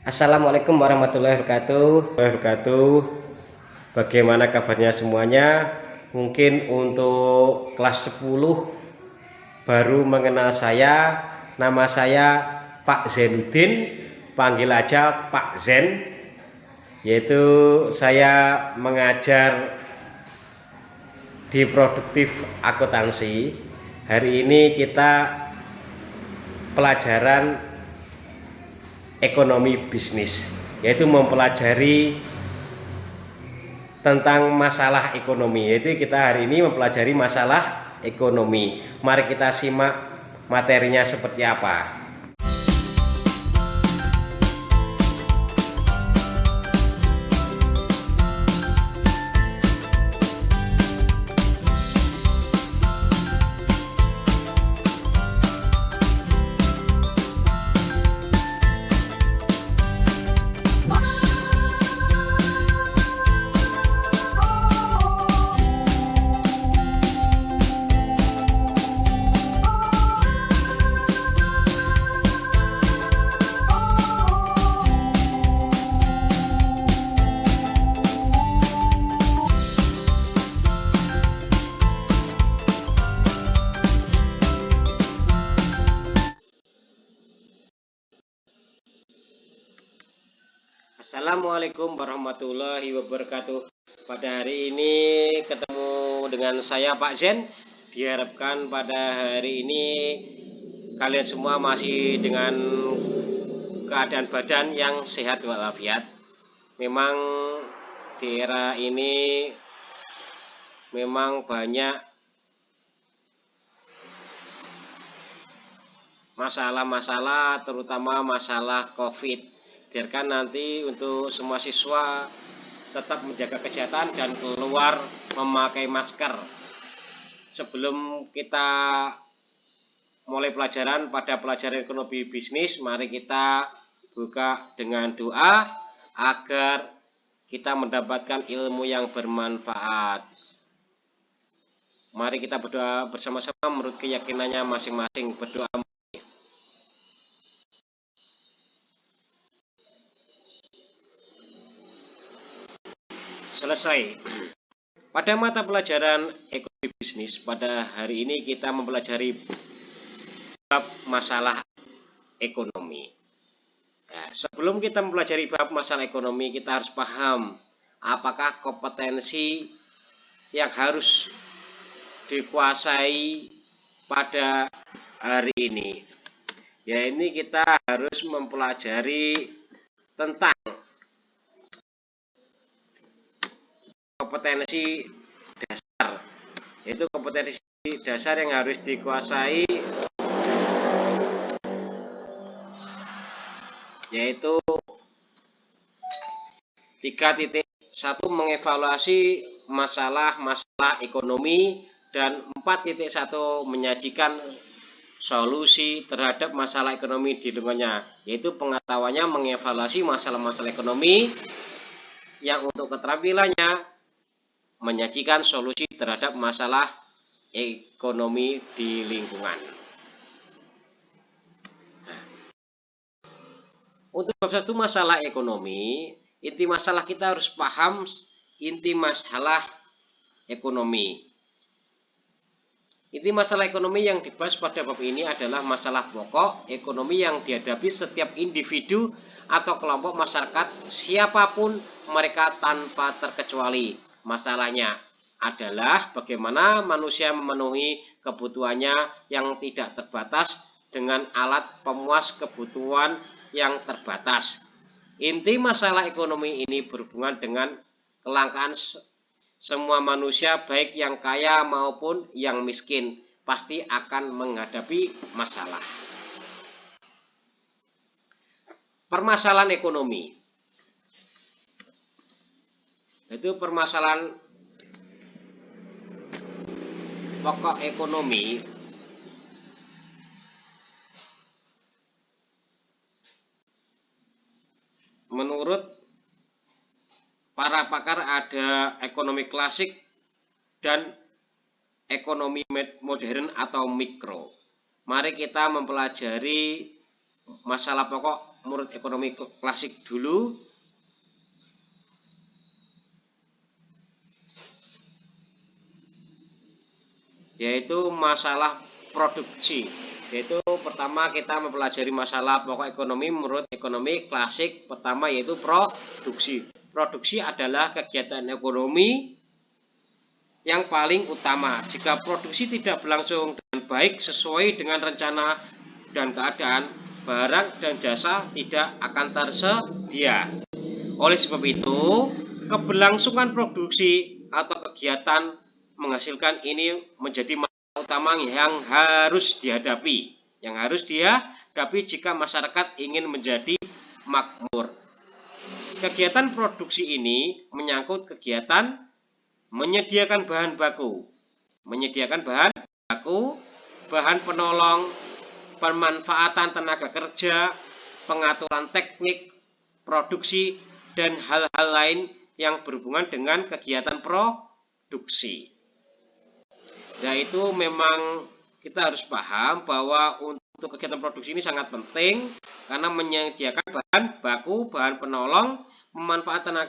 Assalamualaikum warahmatullahi wabarakatuh. Bagaimana kabarnya semuanya? Mungkin untuk kelas 10 baru mengenal saya. Nama saya Pak Zainuddin, panggil aja Pak Zen. Yaitu saya mengajar di produktif akuntansi. Hari ini kita pelajaran ekonomi bisnis, yaitu mempelajari tentang masalah ekonomi. Yaitu kita hari ini mempelajari masalah ekonomi. Mari kita simak materinya seperti apa. Assalamualaikum warahmatullahi wabarakatuh. Pada hari ini ketemu dengan saya Pak Zen. Diharapkan pada hari ini kalian semua masih dengan keadaan badan yang sehat walafiat. Memang di era ini memang banyak masalah-masalah, terutama masalah COVID. Biarkan nanti untuk semua siswa tetap menjaga kesehatan dan keluar memakai masker. Sebelum kita mulai pelajaran pada pelajaran ekonomi bisnis, mari kita buka dengan doa agar kita mendapatkan ilmu yang bermanfaat. Mari kita berdoa bersama-sama menurut keyakinannya masing-masing. Berdoa. Selesai. Pada mata pelajaran ekonomi bisnis, pada hari ini kita mempelajari bab masalah ekonomi. Ya, sebelum kita mempelajari bab masalah ekonomi, kita harus paham apakah kompetensi yang harus dikuasai pada hari ini. Ya, ini kita harus mempelajari tentang kompetensi dasar, yaitu kompetensi dasar yang harus dikuasai, yaitu 3.1 mengevaluasi masalah-masalah ekonomi, dan 4.1 menyajikan solusi terhadap masalah ekonomi di lingkungannya, yaitu pengetahuannya mengevaluasi masalah-masalah ekonomi yang untuk keterampilannya menyajikan solusi terhadap masalah ekonomi di lingkungan. Nah, untuk bab 1 masalah ekonomi, inti masalah kita harus paham inti masalah ekonomi. Inti masalah ekonomi yang dibahas pada bab ini adalah masalah pokok ekonomi yang dihadapi setiap individu atau kelompok masyarakat siapapun mereka tanpa terkecuali. Masalahnya adalah bagaimana manusia memenuhi kebutuhannya yang tidak terbatas dengan alat pemuas kebutuhan yang terbatas. Inti masalah ekonomi ini berhubungan dengan kelangkaan semua manusia, baik yang kaya maupun yang miskin, pasti akan menghadapi masalah. Permasalahan ekonomi, itu permasalahan pokok ekonomi menurut para pakar ada ekonomi klasik dan ekonomi modern atau mikro. Mari kita mempelajari masalah pokok menurut ekonomi klasik dulu, yaitu masalah produksi. Yaitu pertama kita mempelajari masalah pokok ekonomi menurut ekonomi klasik. Pertama yaitu produksi. Produksi adalah kegiatan ekonomi yang paling utama. Jika produksi tidak berlangsung dengan baik sesuai dengan rencana dan keadaan, barang dan jasa tidak akan tersedia. Oleh sebab itu, keberlangsungan produksi atau kegiatan menghasilkan ini menjadi masalah utama yang harus dihadapi. Jika masyarakat ingin menjadi makmur. Kegiatan produksi ini menyangkut kegiatan menyediakan bahan baku, bahan penolong, pemanfaatan tenaga kerja, pengaturan teknik produksi, dan hal-hal lain yang berhubungan dengan kegiatan produksi. Nah, itu memang kita harus paham bahwa untuk kegiatan produksi ini sangat penting karena menyediakan bahan baku, bahan penolong, pemanfaatan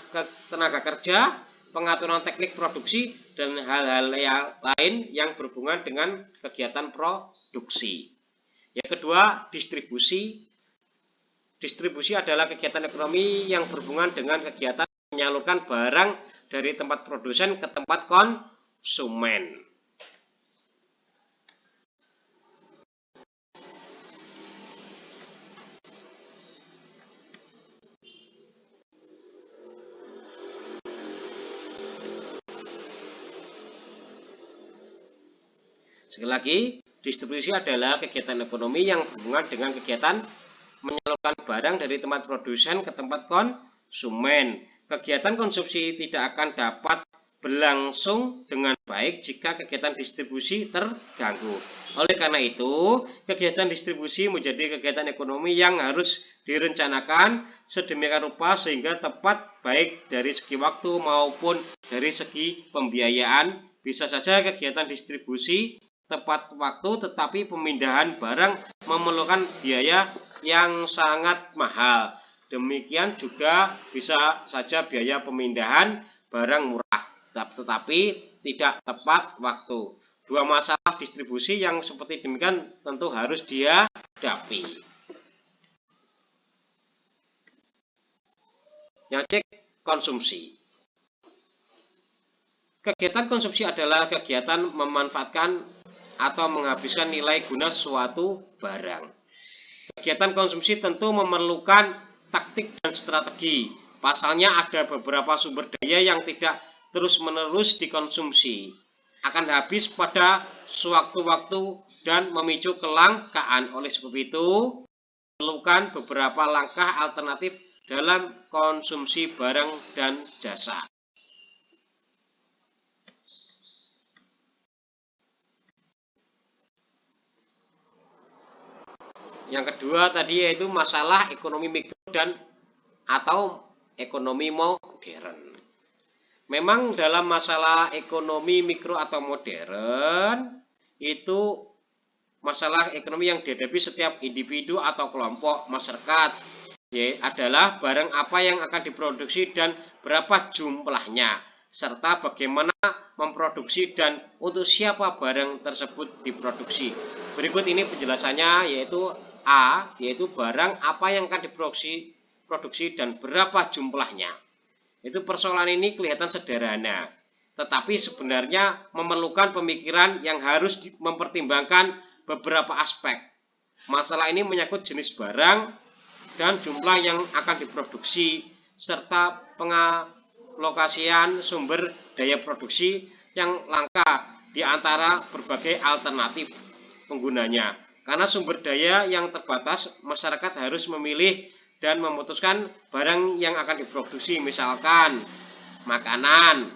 tenaga kerja, pengaturan teknik produksi, dan hal-hal lain yang berhubungan dengan kegiatan produksi. Yang kedua, distribusi. Distribusi adalah kegiatan ekonomi yang berhubungan dengan kegiatan menyalurkan barang dari tempat produsen ke tempat konsumen. Sekali lagi, distribusi adalah kegiatan ekonomi yang berhubungan dengan kegiatan menyalurkan barang dari tempat produsen ke tempat konsumen. Kegiatan konsumsi tidak akan dapat berlangsung dengan baik jika kegiatan distribusi terganggu. Oleh karena itu, kegiatan distribusi menjadi kegiatan ekonomi yang harus direncanakan sedemikian rupa sehingga tepat baik dari segi waktu maupun dari segi pembiayaan. Bisa saja kegiatan distribusi tepat waktu, tetapi pemindahan barang memerlukan biaya yang sangat mahal. Demikian juga bisa saja biaya pemindahan barang murah, tetapi tidak tepat waktu. Dua masalah distribusi yang seperti demikian tentu harus dihadapi. Yang cek konsumsi. Kegiatan konsumsi adalah kegiatan memanfaatkan atau menghabiskan nilai guna suatu barang. Kegiatan konsumsi tentu memerlukan taktik dan strategi. Pasalnya ada beberapa sumber daya yang tidak terus-menerus dikonsumsi, akan habis pada sewaktu-waktu dan memicu kelangkaan. Oleh sebab itu, memerlukan beberapa langkah alternatif dalam konsumsi barang dan jasa. Yang kedua tadi yaitu masalah ekonomi mikro dan atau ekonomi modern. Memang dalam masalah ekonomi mikro atau modern itu masalah ekonomi yang dihadapi setiap individu atau kelompok masyarakat adalah barang apa yang akan diproduksi dan berapa jumlahnya, serta bagaimana memproduksi dan untuk siapa barang tersebut diproduksi. Berikut ini penjelasannya, yaitu A, yaitu barang apa yang akan diproduksi dan berapa jumlahnya. Itu persoalan ini kelihatan sederhana, tetapi sebenarnya memerlukan pemikiran yang harus mempertimbangkan beberapa aspek. Masalah ini menyangkut jenis barang dan jumlah yang akan diproduksi, serta pengalokasian sumber daya produksi yang langka di antara berbagai alternatif penggunanya. Karena sumber daya yang terbatas, masyarakat harus memilih dan memutuskan barang yang akan diproduksi, misalkan makanan,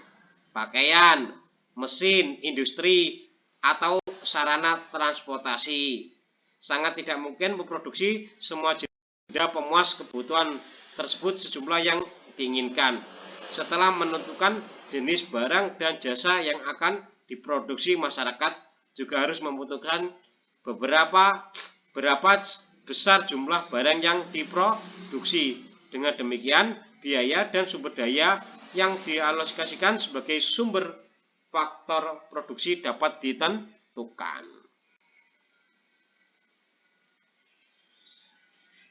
pakaian, mesin, industri, atau sarana transportasi. Sangat tidak mungkin memproduksi semua jenis pemuas kebutuhan tersebut sejumlah yang diinginkan. Setelah menentukan jenis barang dan jasa yang akan diproduksi, masyarakat juga harus membutuhkan berapa besar jumlah barang yang diproduksi. Dengan demikian, biaya dan sumber daya yang dialokasikan sebagai sumber faktor produksi dapat ditentukan.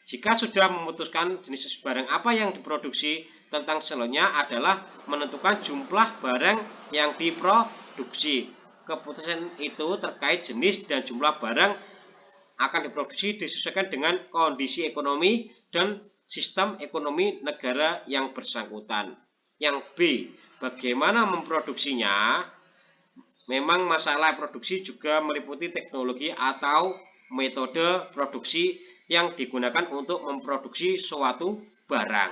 Jika sudah memutuskan jenis barang apa yang diproduksi, tentang selanjutnya adalah menentukan jumlah barang yang diproduksi. Keputusan itu terkait jenis dan jumlah barang akan diproduksi disesuaikan dengan kondisi ekonomi dan sistem ekonomi negara yang bersangkutan. Yang B, bagaimana memproduksinya? Memang masalah produksi juga meliputi teknologi atau metode produksi yang digunakan untuk memproduksi suatu barang,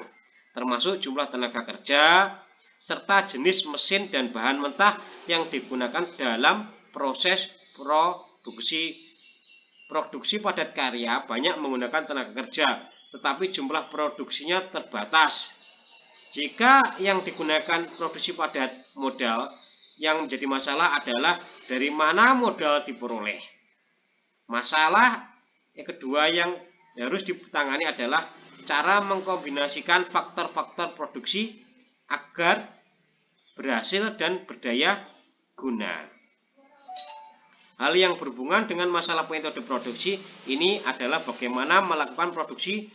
termasuk jumlah tenaga kerja, serta jenis mesin dan bahan mentah yang digunakan dalam proses produksi. Produksi padat karya banyak menggunakan tenaga kerja, tetapi jumlah produksinya terbatas. Jika yang digunakan produksi padat modal, yang menjadi masalah adalah dari mana modal diperoleh. Masalah yang kedua yang harus ditangani adalah cara mengkombinasikan faktor-faktor produksi agar berhasil dan berdaya guna. Hal yang berhubungan dengan masalah metode produksi ini adalah bagaimana melakukan produksi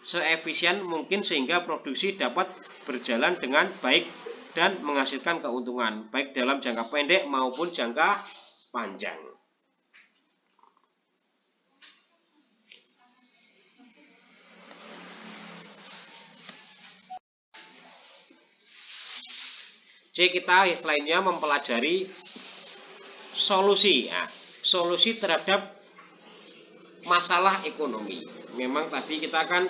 seefisien mungkin sehingga produksi dapat berjalan dengan baik dan menghasilkan keuntungan baik dalam jangka pendek maupun jangka panjang. C, kita selanjutnya mempelajari solusi. Nah, solusi terhadap masalah ekonomi. Memang tadi kita kan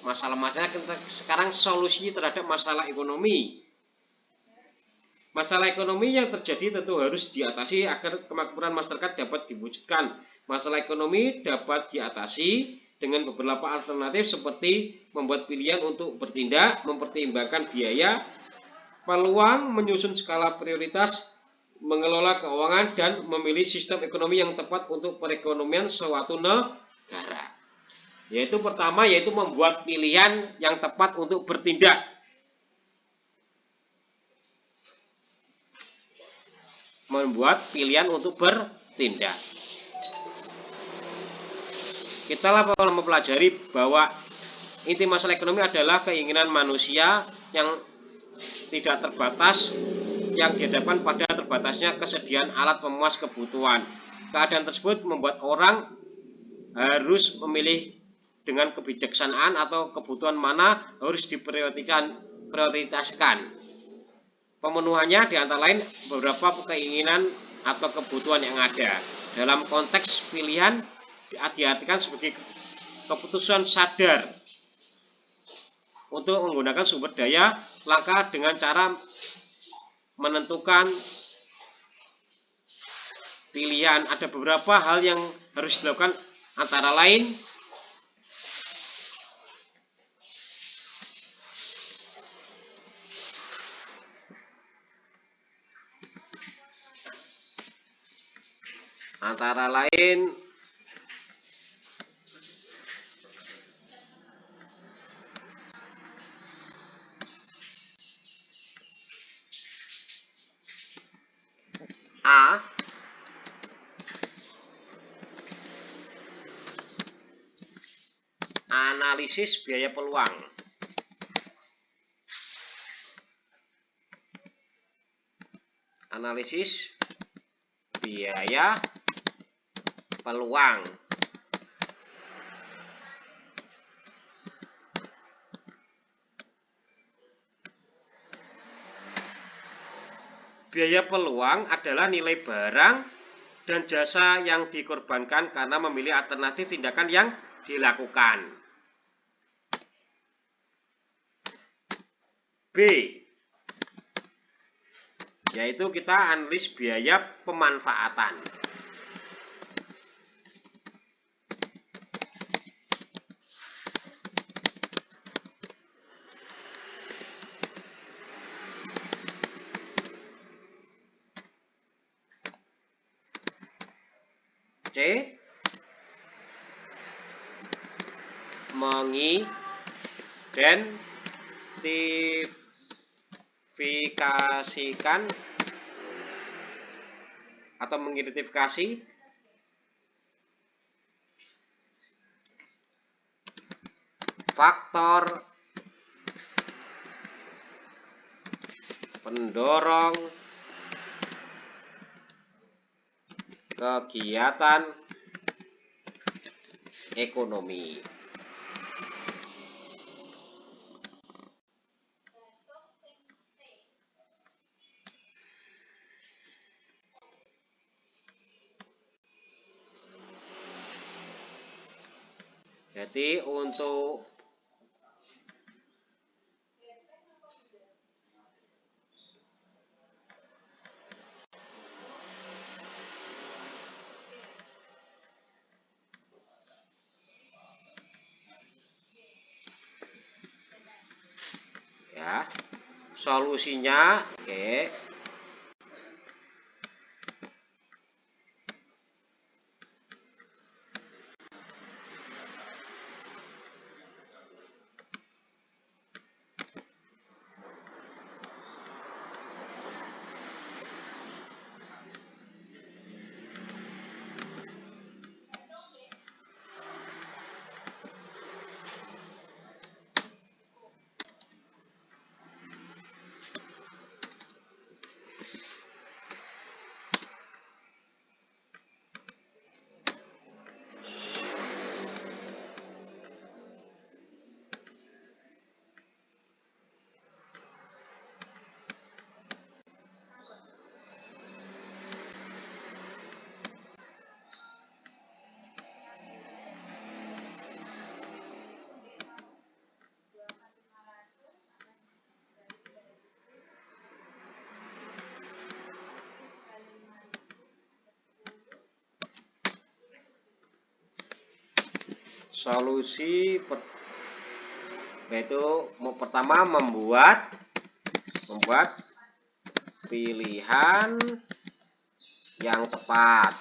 masalah-masalah, sekarang solusi terhadap masalah ekonomi. Masalah ekonomi yang terjadi tentu harus diatasi agar kemakmuran masyarakat dapat diwujudkan. Masalah ekonomi dapat diatasi dengan beberapa alternatif seperti membuat pilihan untuk bertindak, mempertimbangkan biaya, peluang, menyusun skala prioritas, mengelola keuangan, dan memilih sistem ekonomi yang tepat untuk perekonomian suatu negara. Yaitu pertama, yaitu membuat pilihan yang tepat untuk bertindak. Membuat pilihan untuk bertindak. Kita mempelajari bahwa inti masalah ekonomi adalah keinginan manusia yang tidak terbatas yang dihadapkan pada terbatasnya kesediaan alat pemuas kebutuhan. Keadaan tersebut membuat orang harus memilih dengan kebijaksanaan atau kebutuhan mana harus diprioritaskan. Pemenuhannya di antara lain beberapa keinginan atau kebutuhan yang ada. Dalam konteks pilihan diartikan sebagai keputusan sadar untuk menggunakan sumber daya langka dengan cara menentukan pilihan. Ada beberapa hal yang harus dilakukan, antara lain A. Analisis biaya peluang. Analisis biaya peluang. Biaya peluang adalah nilai barang dan jasa yang dikorbankan karena memilih alternatif tindakan yang dilakukan. B, yaitu kita analis biaya pemanfaatan. C, mengidentifikasikan atau mengidentifikasi faktor pendorong kegiatan ekonomi. Jadi untuk ya, solusinya solusi yaitu pertama membuat pilihan yang tepat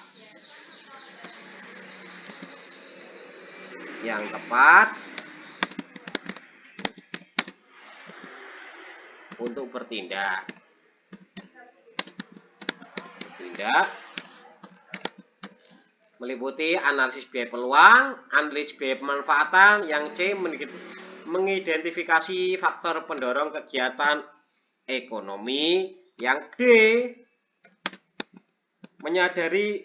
untuk bertindak meliputi analisis biaya peluang, analisis biaya pemanfaatan, yang C mengidentifikasi faktor pendorong kegiatan ekonomi, yang D menyadari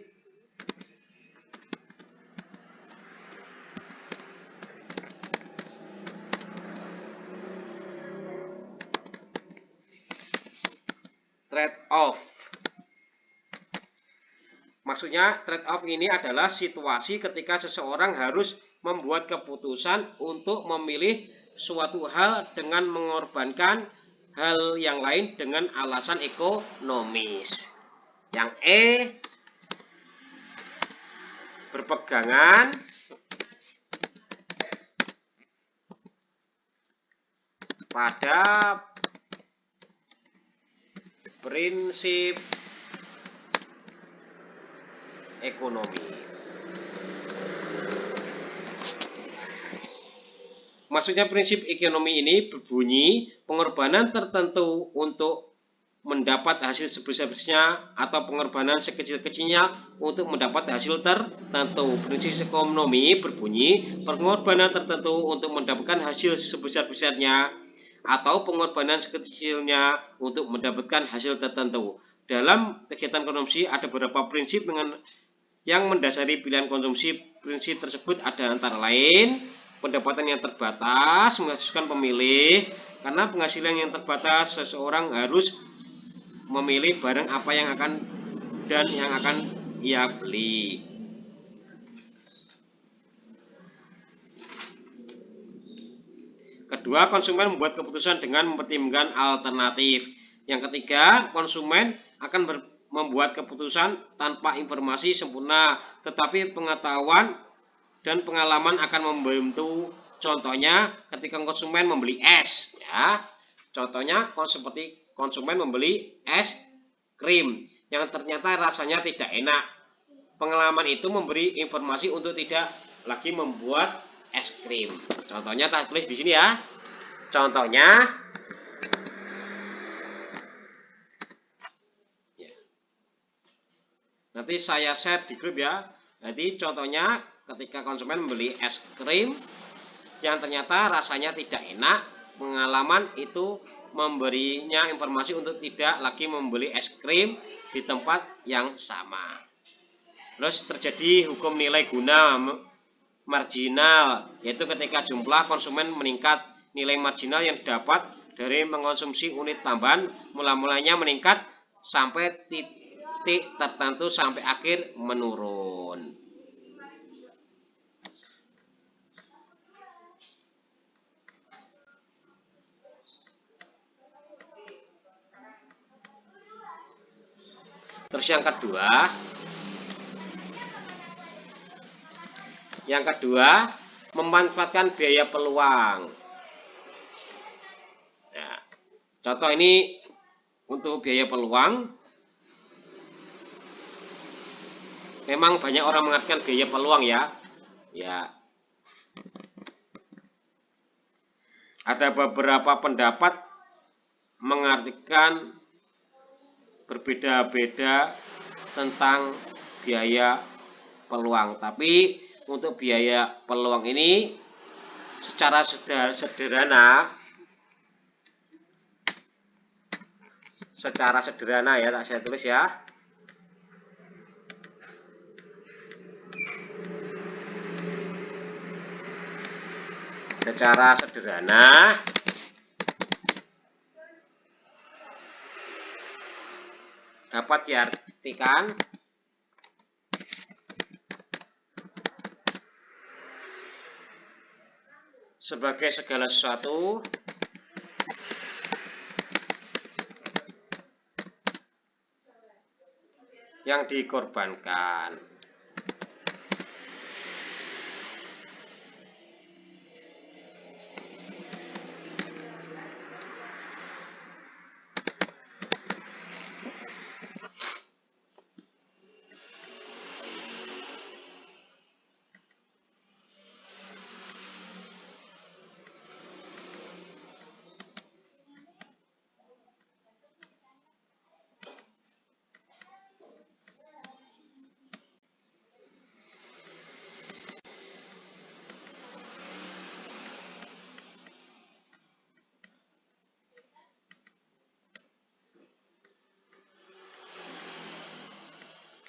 trade-off. Maksudnya trade-off ini adalah situasi ketika seseorang harus membuat keputusan untuk memilih suatu hal dengan mengorbankan hal yang lain dengan alasan ekonomis. Yang E berpegangan pada prinsip ekonomi. Maksudnya prinsip ekonomi ini berbunyi pengorbanan tertentu untuk mendapat hasil sebesar-besarnya atau pengorbanan sekecil-kecilnya untuk mendapat hasil tertentu. Prinsip ekonomi berbunyi pengorbanan tertentu untuk mendapatkan hasil sebesar-besarnya atau pengorbanan sekecilnya untuk mendapatkan hasil tertentu. Dalam kegiatan konsumsi ada beberapa prinsip yang mendasari pilihan konsumsi. Prinsip tersebut ada antara lain pendapatan yang terbatas menghasilkan pemilih. Karena penghasilan yang terbatas, seseorang harus memilih barang apa yang akan ia beli. Kedua, konsumen membuat keputusan dengan mempertimbangkan alternatif. Yang ketiga, konsumen akan membuat keputusan tanpa informasi sempurna, tetapi pengetahuan dan pengalaman akan membantu. Contohnya, ketika konsumen membeli es, ya. Contohnya seperti konsumen membeli es krim yang ternyata rasanya tidak enak. Pengalaman itu memberi informasi untuk tidak lagi membuat es krim. Contohnya tak tulis di sini ya. Contohnya nanti saya share di grup ya. Jadi contohnya ketika konsumen membeli es krim yang ternyata rasanya tidak enak, pengalaman itu memberinya informasi untuk tidak lagi membeli es krim di tempat yang sama. Terus terjadi hukum nilai guna marginal, yaitu ketika jumlah konsumen meningkat, nilai marginal yang dapat dari mengonsumsi unit tambahan mula-mulanya meningkat sampai titik tertentu sampai akhir menurun. Terus yang kedua, memanfaatkan biaya peluang. Nah, contoh ini untuk biaya peluang. Memang banyak orang mengartikan biaya peluang ya. Ya. Ada beberapa pendapat mengartikan berbeda-beda tentang biaya peluang. Tapi untuk biaya peluang ini secara sederhana ya, tak saya tulis ya. Secara sederhana dapat diartikan sebagai segala sesuatu yang dikorbankan.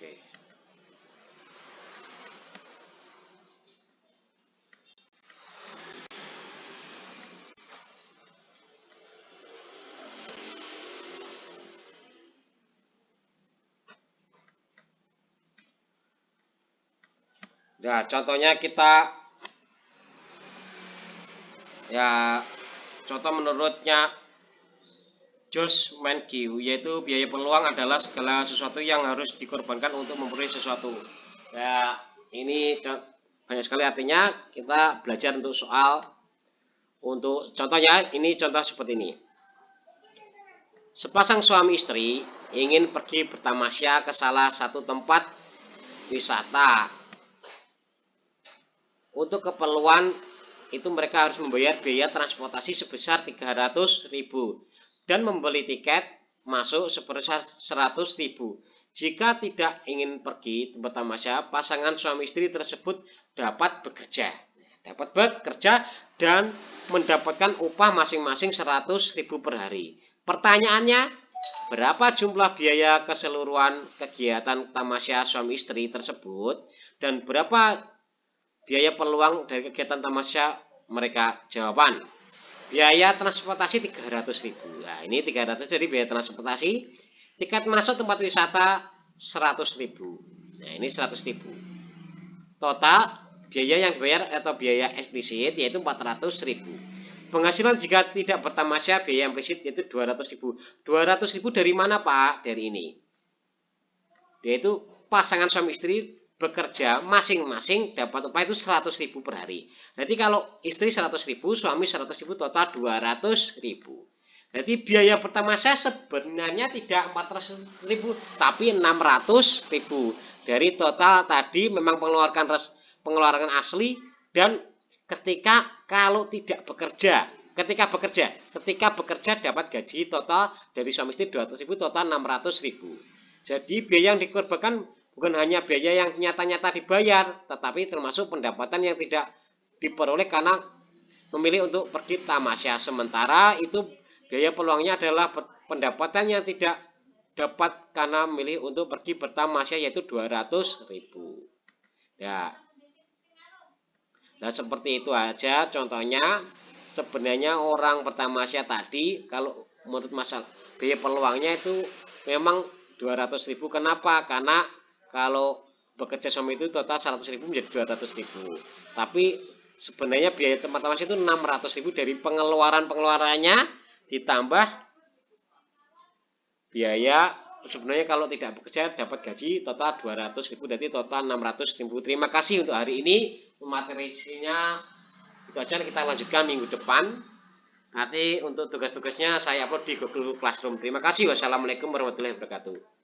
Oke. Nah, contohnya kita ya, contoh menurutnya George Mankiw, yaitu biaya peluang adalah segala sesuatu yang harus dikorbankan untuk memperoleh sesuatu. Ya, ini banyak sekali artinya. Kita belajar untuk soal. Untuk contohnya, ini contoh seperti ini. Sepasang suami istri ingin pergi bertamasya ke salah satu tempat wisata. Untuk keperluan itu mereka harus membayar biaya transportasi sebesar 300.000 dan membeli tiket masuk sebesar 100.000. Jika tidak ingin pergi bertamasya, pasangan suami istri tersebut dapat bekerja dan mendapatkan upah masing-masing 100.000 per hari. Pertanyaannya, berapa jumlah biaya keseluruhan kegiatan tamasya suami istri tersebut dan berapa biaya peluang dari kegiatan tamasya mereka? Jawaban, biaya transportasi 300.000. Nah, ini 300 jadi biaya transportasi. Tiket masuk tempat wisata 100.000. Nah, ini 100.000. Total biaya yang dibayar atau biaya eksplisit yaitu 400.000. Penghasilan jika tidak bertamasya biaya implisit yaitu 200.000. 200.000 dari mana, Pak? Dari ini. Yaitu pasangan suami istri bekerja masing-masing dapat upah itu 100.000 per hari. Jadi kalau istri 100.000, suami 100.000, total 200.000. Jadi biaya bertamasya sebenarnya tidak 400.000 tapi 600.000. Dari total tadi memang pengeluaran asli dan kalau tidak bekerja. Ketika bekerja dapat gaji total dari suami istri 200.000, total 600.000. Jadi biaya yang dikorbankan bukan hanya biaya yang nyata-nyata dibayar, tetapi termasuk pendapatan yang tidak diperoleh karena memilih untuk pergi tamasya. Sementara itu biaya peluangnya adalah pendapatan yang tidak dapat karena memilih untuk pergi bertamasya, yaitu 200.000. Ya. Nah, seperti itu aja contohnya. Sebenarnya orang bertamasya tadi kalau menurut masalah biaya peluangnya itu memang 200.000. Kenapa? Karena kalau bekerja suami itu total 100.000 menjadi 200.000. Tapi sebenarnya biaya tempat tamasya itu 600.000 dari pengeluarannya ditambah biaya. Sebenarnya kalau tidak bekerja dapat gaji total 200.000, jadi total 600.000. Terima kasih untuk hari ini. Materinya itu aja, kita lanjutkan minggu depan. Nanti untuk tugas-tugasnya saya upload di Google Classroom. Terima kasih. Wassalamualaikum warahmatullahi wabarakatuh.